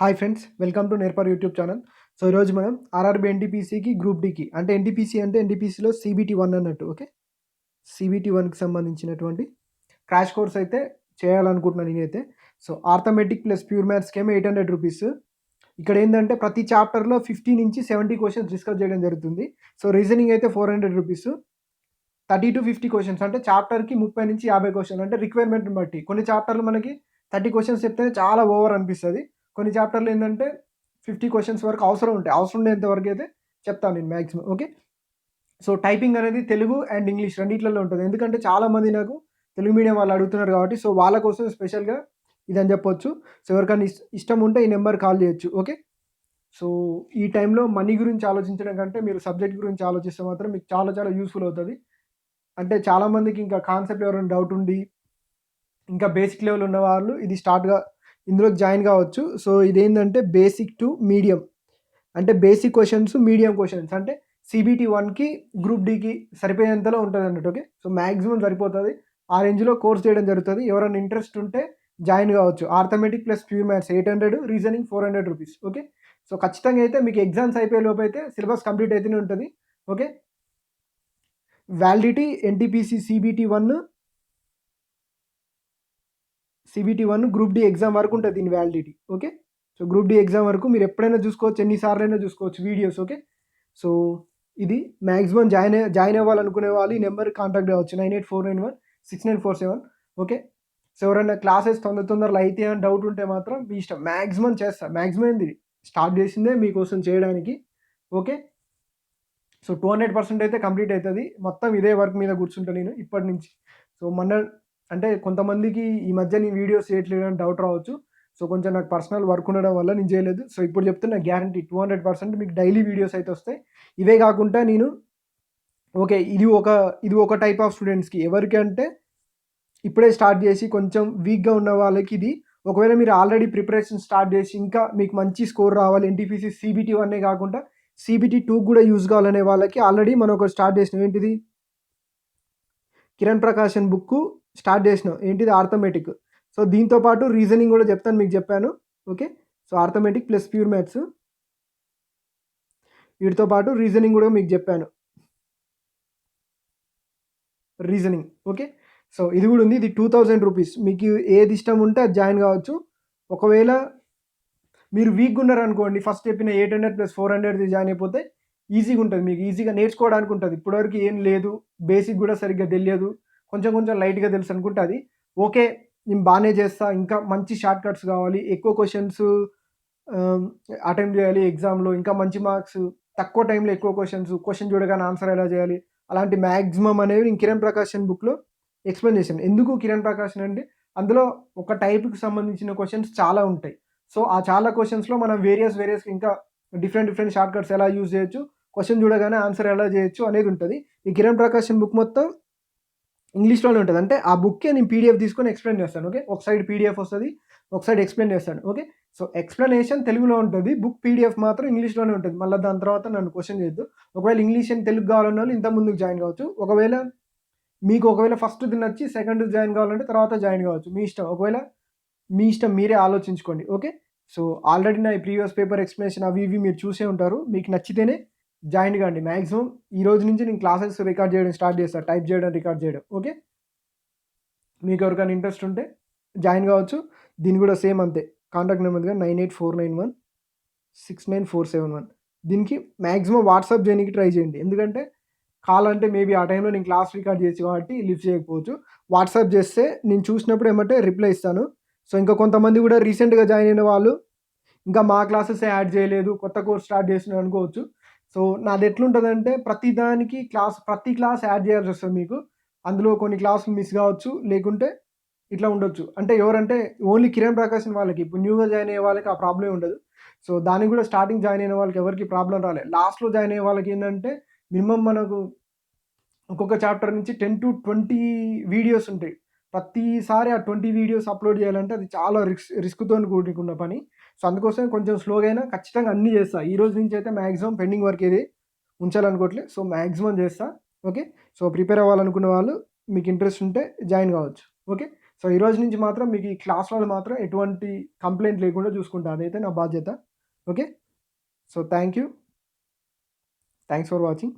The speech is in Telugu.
హాయ్ ఫ్రెండ్స్, వెల్కమ్ టు నేర్పర్ యూట్యూబ్ ఛానల్. సో ఈరోజు మనం ఆర్ఆర్బీ ఎన్టీపీసీకి గ్రూప్ డీకి అంటే ఎన్టీపీసీలో CBT 1 అన్నట్టు. ఓకే, CBT 1కి సంబంధించినటువంటి క్రాష్ కోర్స్ అయితే చేయాలనుకుంటున్నాను నేనైతే. సో ఆర్థమెటిక్ ప్లస్ ప్యూర్ మ్యాథ్స్కి ఏమో 800 రూపీస్. ఇక్కడ ఏంటంటే ప్రతి చాప్టర్లో 50 నుంచి 70 క్వశ్చన్స్ డిస్కస్ చేయడం జరుగుతుంది. సో రీజనింగ్ అయితే 400 రూపీస్. 30 to 50 క్వశ్చన్స్ అంటే చాప్టర్కి 30 నుంచి 50 క్వశ్చన్ అంటే రిక్వైర్మెంట్ని బట్టి. కొన్ని చాప్టర్లు మనకి 30 క్వశ్చన్స్ చెప్తే చాలా ఓవర్ అనిపిస్తుంది. కొన్ని చాప్టర్లు ఏంటంటే 50 క్వశ్చన్స్ వరకు అవసరం ఉంటాయి. అవసరం ఉండేంత వరకు అయితే చెప్తాను నేను మ్యాక్సిమం. ఓకే, సో టైపింగ్ అనేది తెలుగు అండ్ ఇంగ్లీష్ రెండిట్లలో ఉంటుంది. ఎందుకంటే చాలామంది నాకు తెలుగు మీడియం వాళ్ళు అడుగుతున్నారు కాబట్టి, సో వాళ్ళ కోసం స్పెషల్గా ఇదని చెప్పొచ్చు. సో ఎవరికైనా ఇష్టం ఉంటే ఈ నెంబర్ కాల్ చేయొచ్చు. ఓకే, సో ఈ టైంలో మనీ గురించి ఆలోచించడం కంటే మీరు సబ్జెక్ట్ గురించి ఆలోచిస్తే మాత్రం మీకు చాలా చాలా యూస్ఫుల్ అవుతుంది. అంటే చాలామందికి ఇంకా కాన్సెప్ట్ ఎవరైనా డౌట్ ఉండి ఇంకా బేసిక్ లెవెల్ ఉన్న వాళ్ళు ఇది ఇందులో జాయిన్ కావచ్చు. సో ఇదేంటంటే బేసిక్ టు మీడియం అంటే బేసిక్ క్వశ్చన్స్, మీడియం క్వశ్చన్స్ అంటే CBT 1కి గ్రూప్ డీకి సరిపోయేంతలో ఉంటుంది అన్నట్టు. ఓకే, సో మ్యాక్సిమం సరిపోతుంది. ఆ రేంజ్లో కోర్స్ చేయడం జరుగుతుంది. ఎవరైనా ఇంట్రెస్ట్ ఉంటే జాయిన్ కావచ్చు. Arithmetic plus pure maths 800, reasoning 400 rupees. Okay, so ఖచ్చితంగా అయితే మీకు ఎగ్జామ్స్ అయిపోయే లోపు అయితే సిలబస్ కంప్లీట్ అయితేనే ఉంటుంది. Okay, validity NTPC CBT 1 group D exam వరకు ఉంటుంది దీని validity. Okay, so group D exam వరకు మీరు ఎప్పుడైనా చూసుకోవచ్చు, ఎన్నిసార్లు అయినా చూసుకోవచ్చు వీడియోస్. ఓకే, సో ఇది మ్యాక్సిమం జాయిన్ అవ్వాలనుకునే వాళ్ళు ఈ నెంబర్ కాంటాక్ట్ కావచ్చు 9849169447. ఓకే, సో ఎవరైనా క్లాసెస్ తొందరలో అయితే అని డౌట్ ఉంటే మాత్రం మీ ఇష్టం. మ్యాక్సిమం చేస్తా. మ్యాక్సిమం ఇది స్టార్ట్ చేసిందే మీకోసం చేయడానికి. ఓకే, సో 200% అయితే కంప్లీట్ అవుతుంది. మొత్తం ఇదే వర్క్ మీద కూర్చుంటాను నేను ఇప్పటి నుంచి. సో అంటే కొంతమందికి ఈ మధ్య నేను వీడియోస్ చేయట్లేదు అని డౌట్ రావచ్చు. సో కొంచెం నాకు పర్సనల్ వర్క్ ఉండడం వల్ల నేను చేయలేదు. సో ఇప్పుడు చెప్తున్నా, గ్యారంటీ 200% మీకు డైలీ వీడియోస్ అయితే వస్తాయి. ఇవే కాకుండా నేను ఓకే, ఇది ఒక టైప్ ఆఫ్ స్టూడెంట్స్కి. ఎవరికంటే ఇప్పుడే స్టార్ట్ చేసి కొంచెం వీక్గా ఉన్న వాళ్ళకి ఇది. ఒకవేళ మీరు ఆల్రెడీ ప్రిపరేషన్ స్టార్ట్ చేసి ఇంకా మీకు మంచి స్కోర్ రావాలి, ఎన్టీపీసీ CBT 1 కాకుండా CBT 2 కూడా యూజ్ కావాలనే వాళ్ళకి ఆల్రెడీ మనం ఒకటి స్టార్ట్ చేసినాం. ఏంటిది? కిరణ్ ప్రకాశన్ బుక్ స్టార్ట్ చేసినాం. ఏంటిది? ఆర్థమెటిక్. సో దీంతో పాటు రీజనింగ్ కూడా చెప్తాను, మీకు చెప్పాను. Okay, so arithmetic plus pure maths, వీటితో పాటు రీజనింగ్ కూడా మీకు చెప్పాను. రీజనింగ్ ఓకే, సో ఇది కూడా ఉంది. ఇది 2000 రూపీస్. మీకు ఏది ఇష్టం ఉంటే అది జాయిన్ కావచ్చు. ఒకవేళ మీరు వీక్గా ఉన్నారనుకోండి, ఫస్ట్ చెప్పిన 800 + 400 జాయిన్ అయిపోతే ఈజీగా ఉంటుంది. మీకు ఈజీగా నేర్చుకోవడానికి ఉంటుంది. ఇప్పటివరకు ఏం లేదు, బేసిక్ కూడా సరిగ్గా తెలియదు, కొంచెం లైట్గా తెలుసు అనుకుంటే అది ఓకే, నేను బాగానే చేస్తా. ఇంకా మంచి షార్ట్ కట్స్ కావాలి, ఎక్కువ క్వశ్చన్స్ అటెంప్ట్ చేయాలి ఎగ్జామ్లో, ఇంకా మంచి మార్క్స్, తక్కువ టైంలో ఎక్కువ క్వశ్చన్ చూడగానే ఆన్సర్ ఎలా చేయాలి, అలాంటి మ్యాక్సిమం అనేవి నేను కిరణ్ ప్రకాశన్ బుక్లో ఎక్స్ప్లెయిన్ చేశాను. ఎందుకు కిరణ్ ప్రకాశన్ అంటే అందులో ఒక టైప్కి సంబంధించిన క్వశ్చన్స్ చాలా ఉంటాయి. సో ఆ చాలా క్వశ్చన్స్లో మనం వేరియస్ ఇంకా డిఫరెంట్ షార్ట్ కట్స్ ఎలా యూజ్ చేయొచ్చు, క్వశ్చన్ చూడగానే ఆన్సర్ ఎలా చేయొచ్చు అనేది ఉంటుంది. ఈ కిరణ్ ప్రకాశన్ బుక్ మొత్తం ఇంగ్లీష్లోనే ఉంటుంది. అంటే ఆ బుక్కే నేను PDF తీసుకొని ఎక్స్ప్లెయిన్ చేస్తాను. ఓకే, ఒక సైడ్ PDF వస్తుంది, ఒక సైడ్ ఎక్స్ప్లెయిన్ చేస్తాను. ఓకే, సో ఎక్స్ప్లెనేషన్ తెలుగులో ఉంటుంది, బుక్ PDF మాత్రం ఇంగ్లీష్లోనే ఉంటుంది. మళ్ళీ దాని తర్వాత నన్ను క్వశ్చన్ చేయొద్దు. ఒకవేళ ఇంగ్లీష్ అండ్ తెలుగు కావాలన్న వాళ్ళు ఇంత ముందుకు జాయిన్ కావచ్చు. ఒకవేళ ఫస్ట్ నచ్చి సెకండ్ జాయిన్ కావాలంటే తర్వాత జాయిన్ కావచ్చు, మీ ఇష్టం. మీ ఇష్టం, మీరే ఆలోచించుకోండి. ఓకే, సో ఆల్రెడీ నా ప్రీవియస్ పేపర్ ఎక్స్ప్లెనేషన్ అవి ఇవి మీరు చూసే ఉంటారు. మీకు నచ్చితేనే జాయిన్ కాండి. మ్యాక్సిమం ఈ రోజు నుంచి నేను క్లాసెస్ రికార్డ్ చేయడం స్టార్ట్ చేస్తాను, టైప్ చేయడం, రికార్డ్ చేయడం. ఓకే, మీకు ఎవరికైనా ఇంట్రెస్ట్ ఉంటే జాయిన్ కావచ్చు. దీని కూడా సేమ్ అంతే, కాంటాక్ట్ నెంబర్గా 9849169471. దీనికి మ్యాక్సిమం వాట్సాప్ చేయడానికి ట్రై చేయండి. ఎందుకంటే కాల్ అంటే మేబీ ఆ టైంలో నేను క్లాస్ రికార్డ్ చేసి కాబట్టి లిఫ్ట్ చేయకపోవచ్చు. వాట్సాప్ చేస్తే నేను చూసినప్పుడు ఏమంటే రిప్లై ఇస్తాను. సో ఇంకా కొంతమంది కూడా రీసెంట్గా జాయిన్ అయిన వాళ్ళు ఇంకా మా క్లాసెస్ యాడ్ చేయలేదు, కొత్త కోర్స్ స్టార్ట్ చేస్తున్నాను అనుకోవచ్చు. సో నాది ఎట్లుంటుందంటే ప్రతి క్లాస్ యాడ్ చేయాల్సి వస్తుంది మీకు. అందులో కొన్ని క్లాసులు మిస్ కావచ్చు, లేకుంటే ఇట్లా ఉండొచ్చు. అంటే ఎవరంటే ఓన్లీ కిరణ్ ప్రకాశన్ వాళ్ళకి, ఇప్పుడు న్యూగా జాయిన్ అయ్యే వాళ్ళకి ఆ ప్రాబ్లం ఉండదు. సో దానికి కూడా స్టార్టింగ్ జాయిన్ అయిన వాళ్ళకి ఎవరికి ప్రాబ్లం రాలేదు. లాస్ట్లో జాయిన్ అయ్యే వాళ్ళకి ఏంటంటే మినిమం మనకు ఒక్కొక్క చాప్టర్ నుంచి 10 to 20 వీడియోస్ ఉంటాయి. ప్రతిసారి ఆ 20 వీడియోస్ అప్లోడ్ చేయాలంటే అది చాలా రిస్క్తో కూడుకున్న పని. సో అందుకోసం కొంచెం స్లోగా అయినా ఖచ్చితంగా అన్నీ చేస్తా. ఈ రోజు నుంచి అయితే మ్యాక్సిమం పెండింగ్ వర్క్ ఏది ఉంచాలనుకోవట్లేదు. సో మ్యాక్సిమం చేస్తా. ఓకే, సో ప్రిపేర్ అవ్వాలనుకున్న వాళ్ళు మీకు ఇంట్రెస్ట్ ఉంటే జాయిన్ కావచ్చు. ఓకే, సో, ఈ రోజు నుంచి మాత్రం మీకు ఈ క్లాస్‌లలో మాత్రం ఎటువంటి కంప్లెయింట్ లేకుండా చూసుకుంటా. అదైతే నా బాధ్యత. Okay. So, thank you. Thanks for watching.